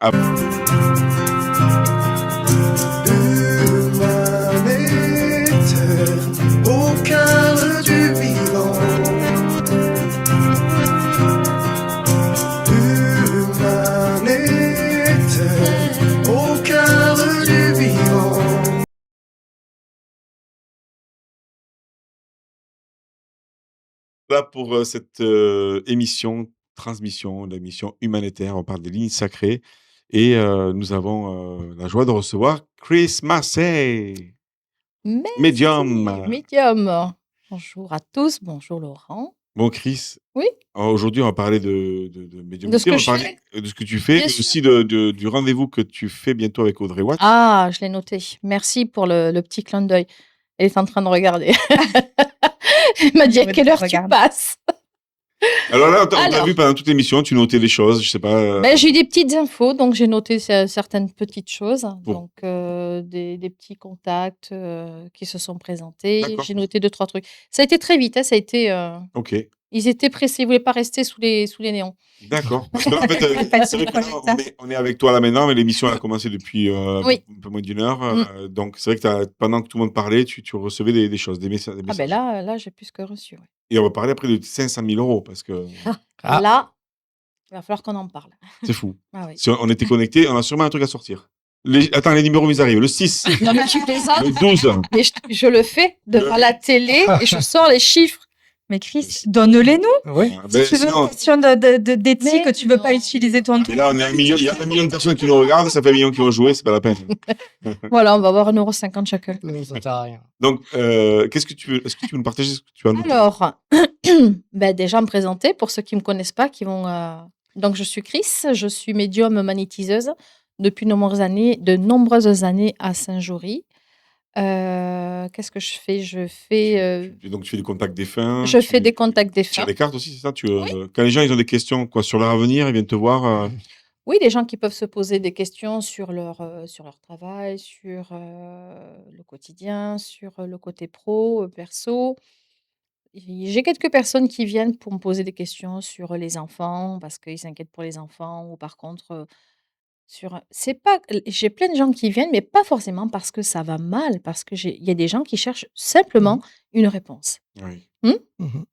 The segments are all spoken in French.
Ah, Humanitaire, au cœur du vivant. Humanitaire, au cœur du vivant. là pour cette transmission, l'émission humanitaire. On parle des lignes sacrées et nous avons la joie de recevoir Chris Marseille, Merci, médium. médium. Bonjour à tous, bonjour Laurent. Bon, Chris, Oui, aujourd'hui, on va parler de médiumnité, que on va je parler de ce que tu fais, bien mais sûr. aussi du rendez-vous que tu fais bientôt avec Audrey Watts. Ah, je l'ai noté. Merci pour le petit clin d'œil. Elle est en train de regarder. Elle m'a dit à Oui, quelle heure tu regarde. passes. Alors là, on t'a Alors. vu pendant toute l'émission, tu notais les choses, je sais pas. Ben, j'ai eu des petites infos, donc j'ai noté certaines petites choses. Bon. Donc, des petits contacts qui se sont présentés. D'accord. J'ai noté 2-3 trucs. Ça a été très vite, hein, ça a été. Ok, Ils étaient pressés, ils voulaient pas rester sous les néons. d'accord. Parce que là, en fait, Pas c'est de vrai que là, projecteur. on est avec toi là maintenant, mais l'émission elle a commencé depuis Oui. un peu moins d'une heure. Donc, c'est vrai que pendant que tout le monde parlait, tu recevais des choses, des messages. Ah ben là, j'ai plus que reçu. Ouais. Et on va parler après de 500 000 euros, parce que Ah. Là, il va falloir qu'on en parle. c'est fou. Ah oui. Si on était connectés, on a sûrement un truc à sortir. Attends, les numéros, ils arrivent. Le 6, Non mais tu plaisantes. le 12. Mais je le fais devant la télé et je sors les chiffres. Mais Chris, donne-les-nous. Oui. Ah, Si ben, tu veux sinon, une question d'éthique, Mais que tu veux pas non. utiliser ton mais truc. là, on est un million, il y a 1 million de personnes qui nous regardent, ça fait 1 million qui vont jouer, c'est pas la peine. Voilà, on va avoir 1,50 € chacun. Non, ça sert à rien. Donc, qu'est-ce que tu veux, est-ce que tu veux nous partager ce que tu as noté? Alors, ben déjà me présenter pour ceux qui me connaissent pas, qui vont. Donc je suis Chris, je suis médium magnétiseuse depuis de nombreuses années à Saint-Jory. Qu'est-ce que je fais? Donc, tu fais des contacts défunts. Je fais des contacts Tu tires défunts. des cartes aussi, c'est ça? Quand les gens ils ont des questions quoi, sur leur avenir, ils viennent te voir. Oui, des gens qui peuvent se poser des questions sur leur travail, sur le quotidien, sur le côté pro, perso. J'ai quelques personnes qui viennent pour me poser des questions sur les enfants, parce qu'ils s'inquiètent pour les enfants, ou par contre, c'est pas, j'ai plein de gens qui viennent, mais pas forcément parce que ça va mal, parce que il y a des gens qui cherchent simplement une réponse. Oui. Mhm.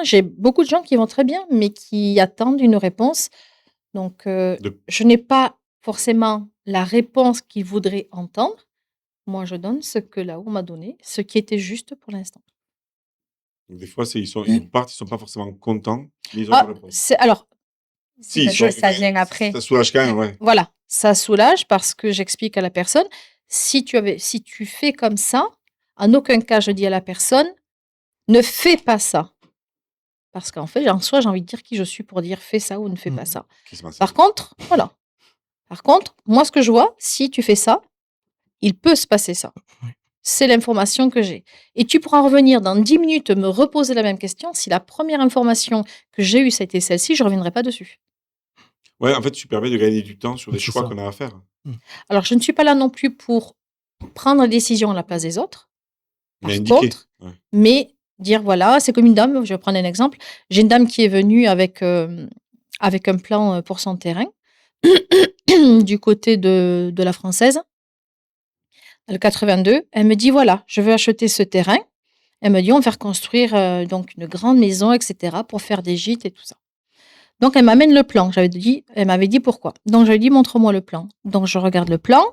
J'ai beaucoup de gens qui vont très bien, mais qui attendent une réponse. Donc, De- je n'ai pas forcément la réponse qu'ils voudraient entendre. Moi, je donne ce que là-haut m'a donné, ce qui était juste pour l'instant. Donc, des fois, ils partent, ils sont pas forcément contents, mais ils ont Ah, la réponse. alors, Si, Ça vient après. ça soulage quand même, ouais. voilà, ça soulage parce que j'explique à la personne, si tu fais comme ça, en aucun cas je dis à la personne, ne fais pas ça. Parce qu'en fait, en soi, j'ai envie de dire qui je suis pour dire fais ça ou ne fais pas ça. Qu'est-ce qui se passe? Par contre, voilà. Par contre, moi, ce que je vois, si tu fais ça, il peut se passer ça. C'est l'information que j'ai. Et tu pourras revenir dans 10 minutes me reposer la même question. Si la première information que j'ai eue, c'était celle-ci, je ne reviendrai pas dessus. Ouais, en fait, tu permets de gagner du temps sur des C'est choix ça. qu'on a à faire. Alors, je ne suis pas là non plus pour prendre des décisions à la place des autres. Mais Par indiqué. contre, Ouais. mais dire voilà, c'est comme une dame, je vais prendre un exemple. J'ai une dame qui est venue avec un plan pour son terrain du côté de la Française, le 82. Elle me dit voilà, je veux acheter ce terrain. Elle me dit on va faire construire donc une grande maison, etc. pour faire des gîtes et tout ça. Donc elle m'amène le plan. Elle m'avait dit pourquoi. Donc je lui ai dit montre-moi le plan. Donc je regarde le plan.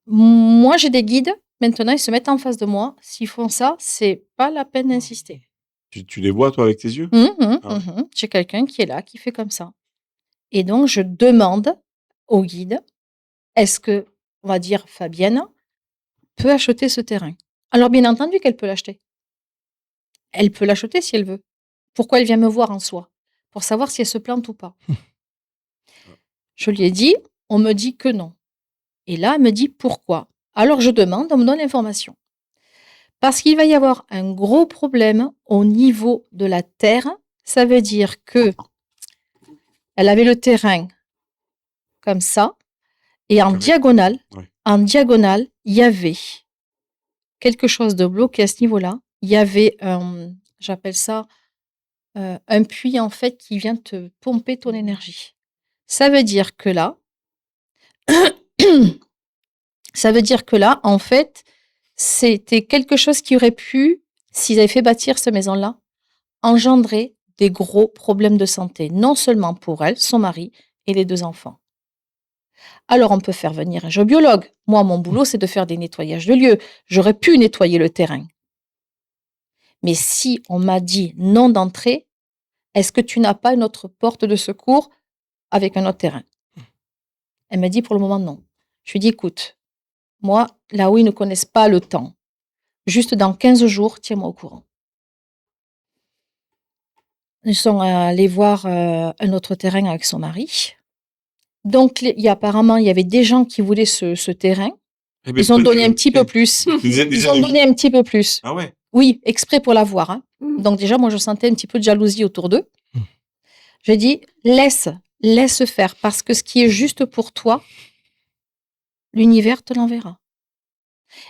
Moi j'ai des guides. Maintenant ils se mettent en face de moi. S'ils font ça, c'est pas la peine d'insister. Tu les vois, toi, avec tes yeux? Ah ouais. J'ai quelqu'un qui est là, qui fait comme ça. Et donc, je demande au guide, est-ce que, on va dire, Fabienne peut acheter ce terrain? Alors, bien entendu qu'elle peut l'acheter. Elle peut l'acheter si elle veut. Pourquoi elle vient me voir en soi? Pour savoir si elle se plante ou pas. Je lui ai dit, on me dit que non. Et là, elle me dit pourquoi? Alors, je demande, on me donne l'information. Parce qu'il va y avoir un gros problème au niveau de la terre. Ça veut dire que elle avait le terrain comme ça, et en Carré. diagonale, Ouais. il y avait quelque chose de bloqué à ce niveau-là. Il y avait j'appelle ça un puits en fait qui vient te pomper ton énergie. Ça veut dire que là, Ça veut dire que là, en fait, c'était quelque chose qui aurait pu, s'ils avaient fait bâtir cette maison-là, engendrer des gros problèmes de santé, non seulement pour elle, son mari et les 2 enfants. Alors, on peut faire venir un géobiologue. Moi, mon boulot, c'est de faire des nettoyages de lieux. J'aurais pu nettoyer le terrain. Mais si on m'a dit non d'entrée, est-ce que tu n'as pas une autre porte de secours avec un autre terrain? Elle m'a dit pour le moment non. Je lui ai dit écoute, moi, là où ils ne connaissent pas le temps, juste dans 15 jours, tiens-moi au courant. Ils sont allés voir un autre terrain avec son mari. Donc, apparemment, il y avait des gens qui voulaient ce terrain. Eh ben, Ils ont donné un petit peu ok. plus. Une dizaine Ils ont de- donné un petit peu plus. Ah ouais. Oui, exprès pour l'avoir. Hein. Donc déjà, moi, je sentais un petit peu de jalousie autour d'eux. J'ai dit, laisse faire, parce que ce qui est juste pour toi, l'univers te l'enverra.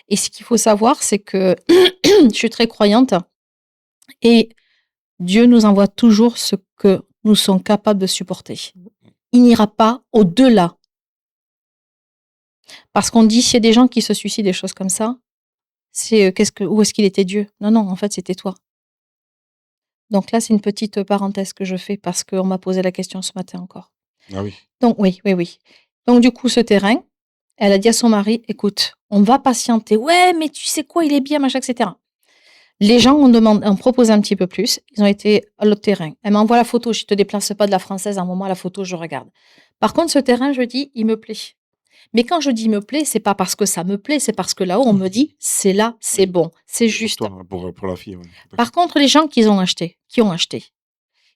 Et ce qu'il faut savoir, c'est que je suis très croyante et Dieu nous envoie toujours ce que nous sommes capables de supporter. Il n'ira pas au-delà. Parce qu'on dit, s'il y a des gens qui se suicident, des choses comme ça, c'est où est-ce qu'il était Dieu? Non, non, en fait, c'était toi. Donc là, c'est une petite parenthèse que je fais parce qu'on m'a posé la question ce matin encore. Ah oui. Donc oui. Donc du coup, ce terrain, elle a dit à son mari, écoute, on va patienter. Ouais, mais tu sais quoi, il est bien, machin, etc. Les gens ont proposé un petit peu plus. Ils ont été à l'autre terrain. Elle m'envoie la photo. Je ne te déplace pas de la française. À un moment, la photo, je regarde. Par contre, ce terrain, je dis, il me plaît. Mais quand je dis il me plaît, c'est pas parce que ça me plaît, c'est parce que là-haut, on me dit, c'est là, c'est bon, c'est juste. Pour toi, pour la fille. Ouais. Par contre, les gens qui ont acheté,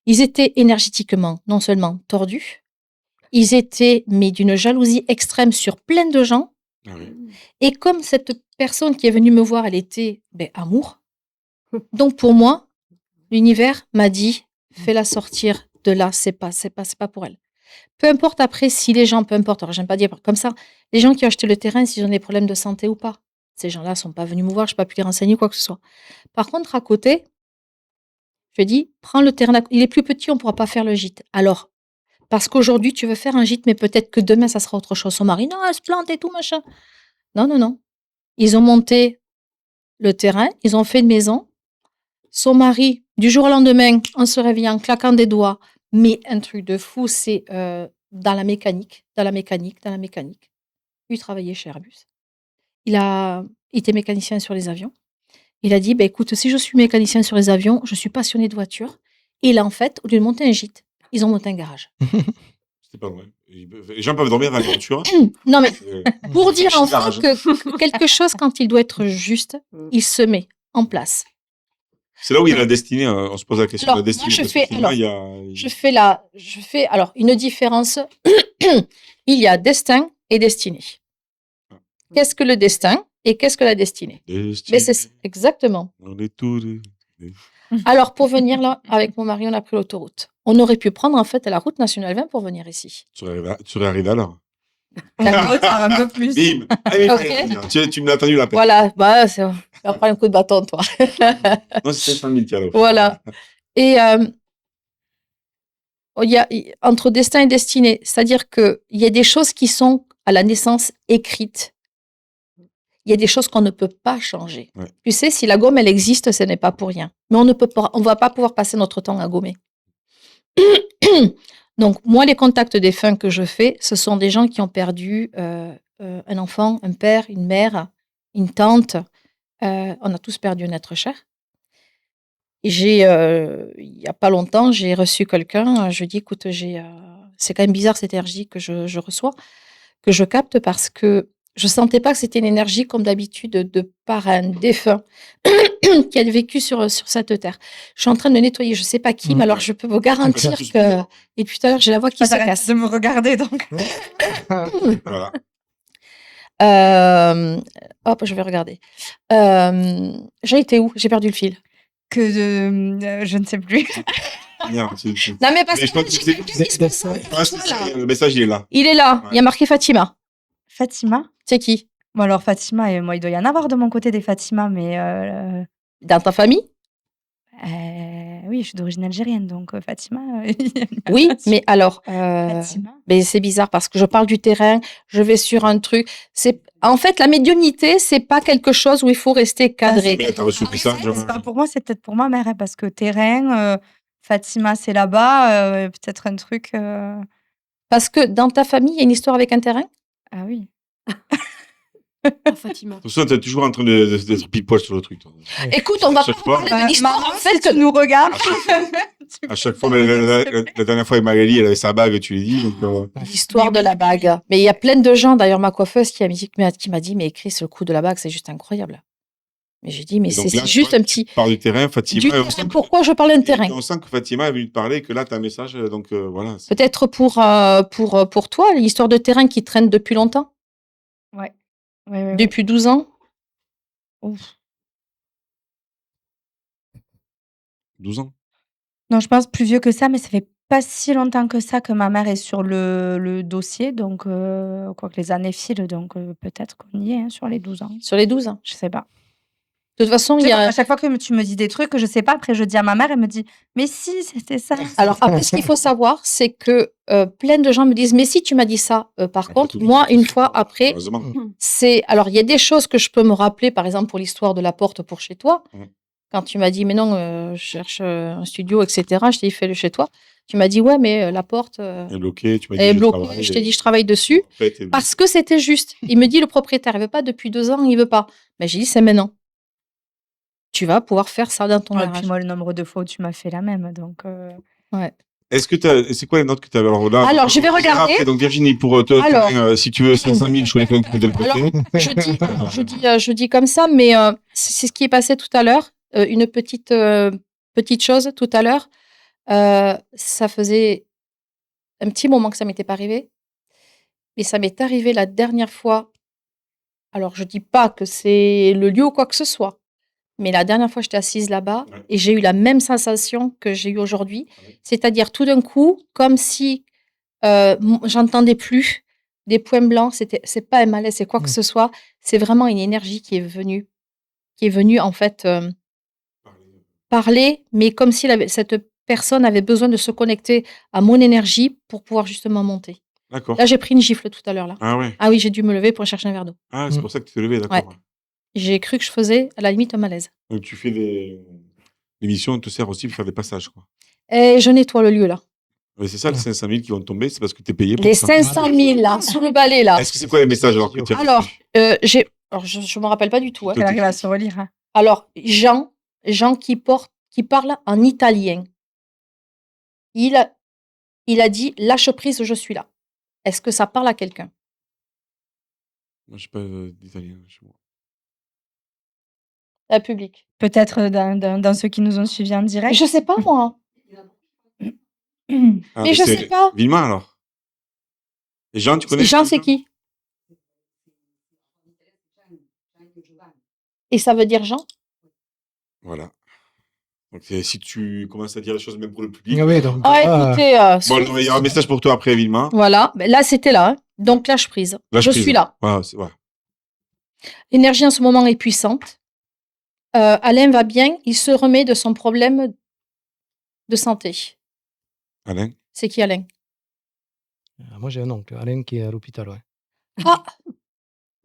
ils étaient énergétiquement non seulement tordus, ils étaient mais d'une jalousie extrême sur plein de gens. Ah oui. Et comme cette personne qui est venue me voir, elle était amour. Donc pour moi, l'univers m'a dit, fais-la sortir de là, c'est pas pour elle. Peu importe après si les gens, peu importe, alors j'aime pas dire comme ça, les gens qui ont acheté le terrain, s'ils ont des problèmes de santé ou pas. Ces gens-là sont pas venus me voir, je n'ai pas pu les renseigner, quoi que ce soit. Par contre, à côté, je dis, prends le terrain, il est plus petit, on ne pourra pas faire le gîte. Alors, parce qu'aujourd'hui, tu veux faire un gîte, mais peut-être que demain, ça sera autre chose. Son mari, non, elle se plante et tout, machin. Non. Ils ont monté le terrain, ils ont fait une maison. Son mari, du jour au lendemain, en se réveillant, en claquant des doigts, mais un truc de fou, c'est dans la mécanique. Lui, il travaillait chez Airbus. Il était mécanicien sur les avions. Il a dit, écoute, si je suis mécanicien sur les avions, je suis passionné de voitures. Et là, en fait, au lieu de monter un gîte, ils ont monté un garage. C'est pas vrai. Les gens peuvent dormir dans la voiture. Non, mais Euh, pour dire en fait garage. que quelque chose, quand il doit être juste, il se met en place. C'est là où il y a la destinée. On se pose la question Alors, de la destinée. moi, je parce fais- que finalement, alors, il y a- Je fais alors une différence. Il y a destin et destinée. Qu'est-ce que le destin et qu'est-ce que la destinée? Destinée. Mais c'est exactement. On est tous. Alors, pour venir là, avec mon mari, on a pris l'autoroute. On aurait pu prendre en fait la route nationale 20 pour venir ici. Tu serais arrivé à l'heure. Un peu plus. Bim. Allez, Ok. tu me l'as tendu la paix. Voilà, c'est... tu vas prendre un coup de bâton, toi. Non, c'est 500 000 kilos. Voilà. Et entre destin et destinée, c'est-à-dire qu'il y a des choses qui sont à la naissance écrites. Il y a des choses qu'on ne peut pas changer. Ouais. Tu sais, si la gomme, elle existe, ce n'est pas pour rien. Mais on ne va pas pouvoir passer notre temps à gommer. Donc, moi, les contacts défunts que je fais, ce sont des gens qui ont perdu un enfant, un père, une mère, une tante. On a tous perdu un être cher. Et il n'y a pas longtemps, j'ai reçu quelqu'un. Je lui ai dit, écoute, c'est quand même bizarre cette énergie que je reçois, que je capte parce que je sentais pas que c'était une énergie comme d'habitude de par un défunt qui a vécu sur cette terre. Je suis en train de nettoyer, je sais pas qui, mais alors je peux vous garantir que... Et puis tout à l'heure, j'ai la voix qui se T'arrêtes casse. de me regarder, donc. Voilà. Hop, je vais regarder. J'ai été où? J'ai perdu le fil. Je ne sais plus. Bien, Non, mais parce Mais je pense que le message, il est là. il est là. Il y a marqué Fatima. Fatima? C'est qui? Bon, alors Fatima, et moi, il doit y en avoir de mon côté des Fatima, mais Dans ta famille? Oui, je suis d'origine algérienne, donc Fatima, il y a une Oui, relation. mais alors, Fatima. mais c'est bizarre parce que je parle du terrain, je vais sur un truc. En fait, la médiumnité, c'est pas quelque chose où il faut rester cadré. Mais t'as reçu le message. C'est pas pour moi, c'est peut-être pour ma mère, hein, parce que terrain, Fatima, c'est là-bas, peut-être un truc. Parce que dans ta famille, il y a une histoire avec un terrain. Ah oui. Ah, Fatima. De toute façon, t'es toujours en train d'être pile-poil sur le truc. Toi. Écoute, on va pas Chaque vous fois. parler de l'histoire. Maman, En fait, si tu nous regardes. À chaque fois, mais la dernière fois, avec Magali, elle avait sa bague, tu lui dis. Donc, l'histoire de la bague. Mais il y a plein de gens, d'ailleurs, ma coiffeuse qui m'a dit, mais Chris, le coup de la bague, c'est juste incroyable. Mais j'ai dit, mais et donc c'est là, juste toi, un petit. tu parles du terrain, Fatima. Du et on terrain, sent que- pourquoi je parle d'un et terrain? on sent que Fatima est venue te parler, que là, t'as un message. Donc voilà. Peut-être pour toi, l'histoire de terrain qui traîne depuis longtemps, Ouais. Ouais. depuis 12 ans. Ouf. 12 ans. Non, je pense plus vieux que ça, mais ça fait pas si longtemps que ça que ma mère est sur le dossier, donc quoique les années filent, donc peut-être qu'on y est, hein, sur les 12 ans. Sur les 12 ans. Je sais pas. De toute façon, Tu il sais, y a. à chaque fois que tu me dis des trucs que je sais pas, après je dis à ma mère, elle me dit: «Mais si, c'était ça». Alors après, ce qu'il faut savoir, c'est que plein de gens me disent, mais si tu m'as dit ça. Par On peut contre, tout moi, dire. une fois après, Heureusement. alors il y a des choses que je peux me rappeler, par exemple pour l'histoire de la porte pour chez toi. Quand tu m'as dit, mais non, je cherche un studio, etc. Je t'ai dit, fais-le chez toi. Tu m'as dit, ouais, mais la porte Elle est bloquée, tu m'as dit est je bloquée. travaille. Je t'ai dit, je travaille dessus. En fait, Parce que c'était juste. Il me dit, le propriétaire, il veut pas depuis 2 ans, il veut pas. Mais j'ai dit, c'est maintenant. Tu vas pouvoir faire ça dans ton Ouais, garage. puis moi, le nombre de fois où tu m'as fait la même, donc Ouais. Est-ce que c'est quoi les notes que tu avais là Alors, je vais on verra regarder. après. Donc Virginie, pour te Alors. si tu veux 500 000, je connais quelqu'un qui peut te le Alors, prêter. je dis comme ça, mais c'est ce qui est passé tout à l'heure. Une petite chose tout à l'heure. Ça faisait un petit moment que ça m'était pas arrivé, mais ça m'est arrivé la dernière fois. Alors, je dis pas que c'est le lieu ou quoi que ce soit, mais la dernière fois, j'étais assise là-bas Ouais. et j'ai eu la même sensation que j'ai eue aujourd'hui. Ouais. C'est-à-dire tout d'un coup, comme si j'entendais plus des points blancs. C'est pas un malaise, c'est quoi que ce soit. C'est vraiment une énergie qui est venue en fait parler, mais comme si cette personne avait besoin de se connecter à mon énergie pour pouvoir justement monter. D'accord. Là, j'ai pris une gifle tout à l'heure là. Ah ouais. Ah oui, j'ai dû me lever pour chercher un verre d'eau. Ah, c'est pour ça que tu t'es levé, d'accord. Ouais. J'ai cru que je faisais à la limite un malaise. Donc tu fais l'émission, elle te sert aussi pour faire des passages, quoi. Et je nettoie le lieu là. Mais c'est ça, les 500 000 qui vont tomber, c'est parce que tu es payé pour Les ça. 500 000 là, sous le balai là. Est-ce que c'est quoi les messages alors que tu as Alors, reçus alors je me rappelle pas du tout. Hein. elle arrive à se relire. Hein. Alors, Jean qui parle en italien. Il a dit lâche prise, je suis là. Est-ce que ça parle à quelqu'un? Moi, je sais pas d'italien chez moi. Un public. Peut-être dans ceux qui nous ont suivis en direct. Je sais pas moi. Ah, Mais je c'est sais pas. Vilma alors. Et Jean, tu connais Jean, c'est qui? Et ça veut dire Jean? Voilà. Donc si tu commences à dire les choses même pour le public. Ah oui, donc. Écoutez. Bon, non, il y aura un message pour toi après, Vilma. Voilà. Ben là, c'était là. Hein. Donc, lâche prise. Je suis là. Voilà, L'énergie en ce moment est puissante. Alain va bien. Il se remet de son problème de santé. Alain? C'est qui Alain? Moi, j'ai un oncle, Alain, qui est à l'hôpital. Ouais. Ah,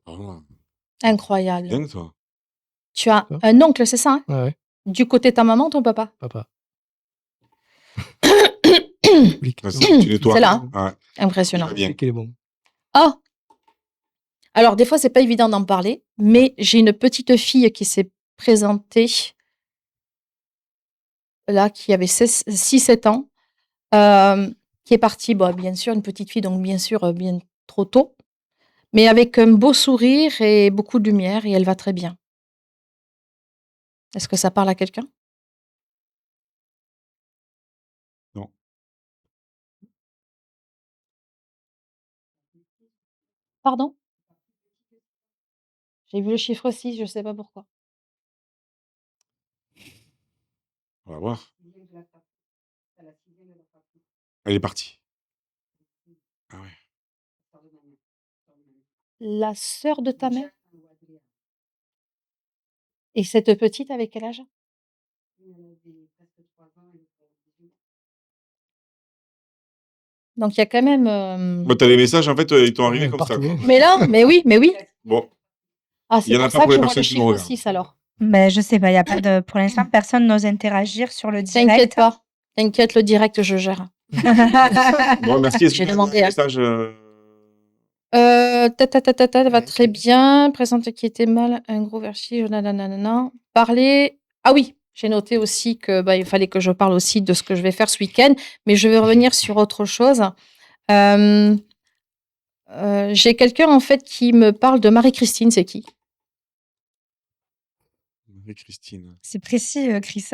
Oh, incroyable. bien, toi. Tu as un oncle, c'est ça? Hein? Ouais, Du côté de ta maman, ton papa? papa. Tu nettoies. C'est là. Ouais. Impressionnant. Bien. Qu'il est bon. Ah! Alors, des fois, c'est pas évident d'en parler, mais j'ai une petite fille qui s'est présentée là, qui avait 6-7 ans, qui est partie, bon, bien sûr, une petite fille, donc bien sûr, bien trop tôt, mais avec un beau sourire et beaucoup de lumière, et elle va très bien. Est-ce que ça parle à quelqu'un? Non. Pardon? J'ai vu le chiffre 6, je sais pas pourquoi. On va voir. Elle est partie. Ah ouais. La sœur de ta mère? Et cette petite, avec quel âge? Donc il y a quand même. Bah, t'as les messages, en fait, ils t'ont arrivé Ouais, comme ça. partout, Quoi. hein. Mais là, mais oui. Bon, Ah, il c'est y en a pour pas ça pour que les je vois le personnes qui nous chiffre regardent. 6 alors. Mais je sais pas, y a pas de, pour l'instant, personne n'ose interagir sur le direct. T'inquiète pas. T'inquiète, le direct, je gère. Bon, merci. Est-ce J'ai que tu as demandé, un hein. message Va très bien. Présente qui était mal, un gros vertige, nanana. Parler. Ah oui, j'ai noté aussi que il fallait que je parle aussi de ce que je vais faire ce week-end, mais je vais revenir sur autre chose. J'ai quelqu'un en fait qui me parle de Marie-Christine, c'est qui? Marie-Christine. C'est précis, Chris.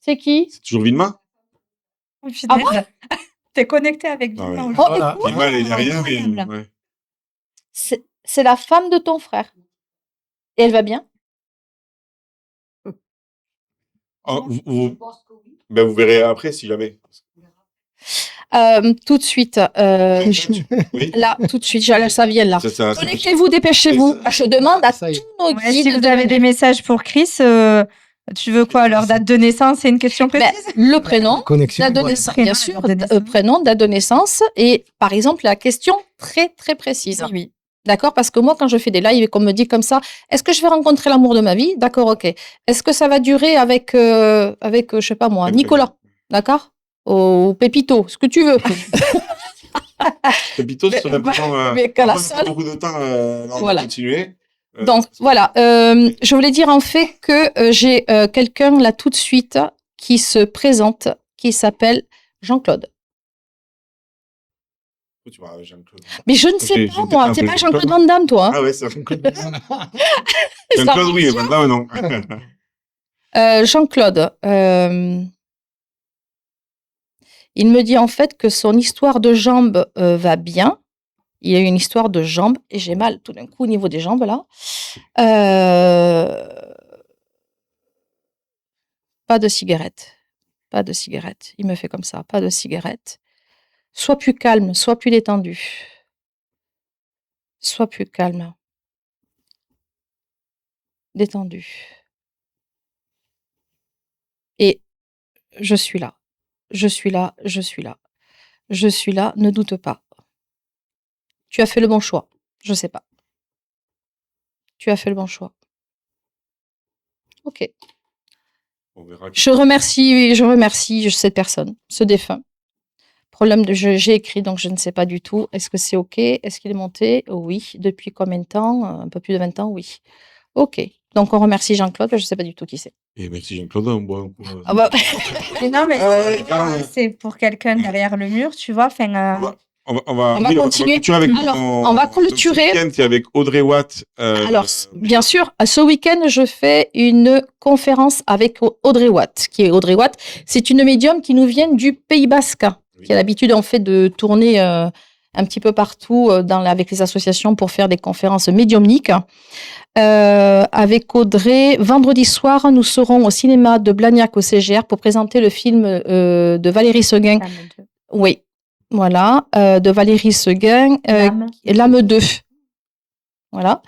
C'est qui? C'est toujours Vilma Oh, punaise. T'es connecté avec Ah Vilma ouais. aujourd'hui. Oh, Voilà. écoute, Vilma, elle est derrière, mais. incroyable. Ouais. c'est la femme de ton frère. Et elle va bien? Ah, ben, vous verrez après si jamais. Tout de suite. Oui. Là, tout de suite, ça vient là. Ça- Connectez-vous, dépêchez-vous. ça- Je demande à Ça y est. tous nos Ouais, guides si vous de avez venir. des messages pour Chris, tu veux quoi? Leur date de naissance, c'est une question Ben, précise? le prénom, Connexion. date de voilà. naissance, Prénom, bien la sûr, date de naissance. prénom, date de naissance et par exemple la question très très précise. Oui, oui. D'accord? Parce que moi, quand je fais des lives et qu'on me dit comme ça, est-ce que je vais rencontrer l'amour de ma vie? D'accord, ok. Est-ce que ça va durer avec, je sais pas moi, Nicolas? D'accord? Ou Pépito, ce que tu veux. Pépito, ça serait vraiment. mais qu'à la après, ça prend salle. beaucoup de temps avant de Voilà. continuer. Donc voilà, je voulais dire en fait que j'ai quelqu'un là tout de suite qui se présente, qui s'appelle Jean-Claude. Tu vois, Jean-Claude. Mais je ne sais J'ai pas peut-être moi, un c'est peu pas Jean-Claude. Jean-Claude Van Damme toi. Hein. Ah ouais, c'est Jean-Claude. Ça Jean-Claude, oui, me Van Damme, non. Jean-Claude, il me dit en fait que son histoire de jambes va bien. Il a eu une histoire de jambes et j'ai mal tout d'un coup au niveau des jambes là. Pas de cigarette. Pas de cigarette. Il me fait comme ça, pas de cigarette. Sois plus calme, sois plus détendu. Sois plus calme. Détendu. Et je suis là. Je suis là, je suis là. Je suis là, ne doute pas. Tu as fait le bon choix. Je sais pas. Tu as fait le bon choix. Ok. On verra. Je remercie cette personne, ce défunt. Problème de j'ai écrit, donc je ne sais pas du tout. Est-ce que c'est OK? Est-ce qu'il est monté? Oui. Depuis combien de temps? Un peu plus de 20 ans, oui. OK. Donc on remercie Jean-Claude, je ne sais pas du tout qui c'est. Et merci Jean-Claude, on boit un coup. Ah bah, Mais non, mais Ah, c'est pour quelqu'un derrière le mur, tu vois. Enfin, on va On va continuer. clôturer avec Alors, ton- on va ton clôturer. week-end qui est avec Audrey Watt. alors, bien sûr, ce week-end, je fais une conférence avec Audrey Watt. Qui est Audrey Watt? C'est une médium qui nous vient du Pays Basque, qui a l'habitude en fait de tourner un petit peu partout avec les associations pour faire des conférences médiumniques. Avec Audrey, vendredi soir, nous serons au cinéma de Blagnac au CGR pour présenter le film de Valérie Seguin. Oui, voilà, de Valérie Seguin, L'âme 2. Voilà.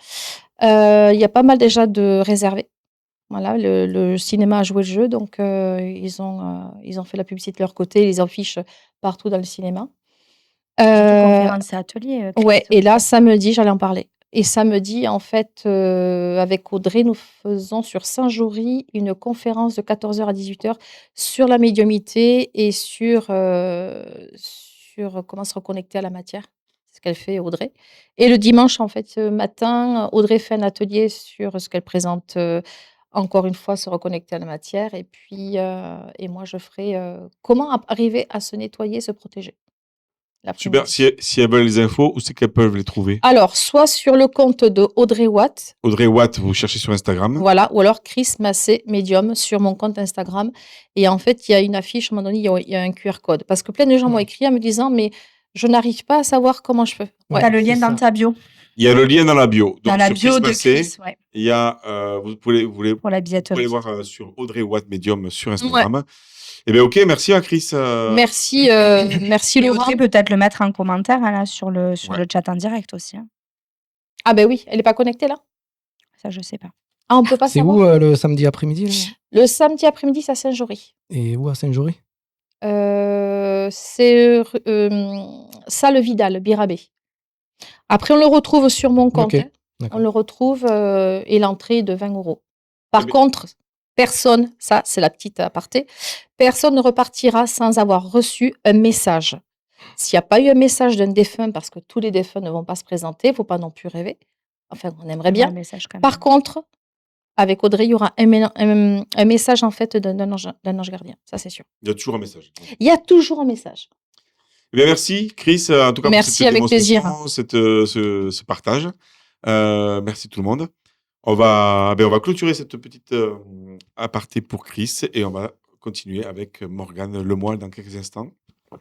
Il y a pas mal déjà de réservés. Voilà, le cinéma a joué le jeu, donc ils ont fait la publicité de leur côté, les affiches partout dans le cinéma. conférence et atelier. Ouais, et là, samedi, j'allais en parler. Et samedi, en fait, avec Audrey, nous faisons sur Saint-Jory une conférence de 14h à 18h sur la médiumnité et sur comment se reconnecter à la matière. C'est ce qu'elle fait, Audrey. Et le dimanche, en fait, matin, Audrey fait un atelier sur ce qu'elle présente, encore une fois, se reconnecter à la matière. Et puis, et moi, je ferai comment arriver à se nettoyer, se protéger. Super. Si elles veulent les infos, où c'est qu'elles peuvent les trouver? Alors, soit sur le compte de Audrey Watt. Audrey Watt, vous cherchez sur Instagram. Voilà, ou alors Chris Massé Medium sur mon compte Instagram. Et en fait, il y a une affiche, à un moment donné, il y a un QR code. Parce que plein de gens m'ont écrit en me disant, mais je n'arrive pas à savoir comment je fais. Ouais, tu as le lien dans ta bio. Il y a le lien dans la bio. Donc, dans la sur bio Chris de Massé, Chris, ouais. il y a, vous pouvez Pour la billetterie. voir sur Audrey Watt Medium sur Instagram. Ouais. Eh bien, ok, merci à Chris. Merci, merci Laurent. Audrey, peut-être le mettre en commentaire là, sur le chat en direct aussi. Hein. Ah ben oui, elle n'est pas connectée là? Ça, je sais pas. Ah, on peut pas C'est savoir. où le samedi après-midi? Le samedi après-midi, c'est à Saint-Jory. Et où à Saint-Jory? c'est Salle Vidal, Birabé. Après, on le retrouve sur mon compte. OK, Hein. On d'accord. le retrouve et l'entrée est de 20 €. Par Eh ben, contre, personne, ça c'est la petite aparté, personne ne repartira sans avoir reçu un message. S'il n'y a pas eu un message d'un défunt, parce que tous les défunts ne vont pas se présenter, il ne faut pas non plus rêver. Enfin, on aimerait Ouais, bien. un message quand Par même. contre, avec Audrey, il y aura un message en fait d'un ange gardien, ça c'est sûr. il y a toujours un message. Il y a toujours un message. Eh bien, merci, Chris, en tout cas, pour Merci, cette avec plaisir. démonstration, ce partage. Merci tout le monde. On va clôturer cette petite aparté pour Chris et on va continuer avec Morgane Lemoyle dans quelques instants.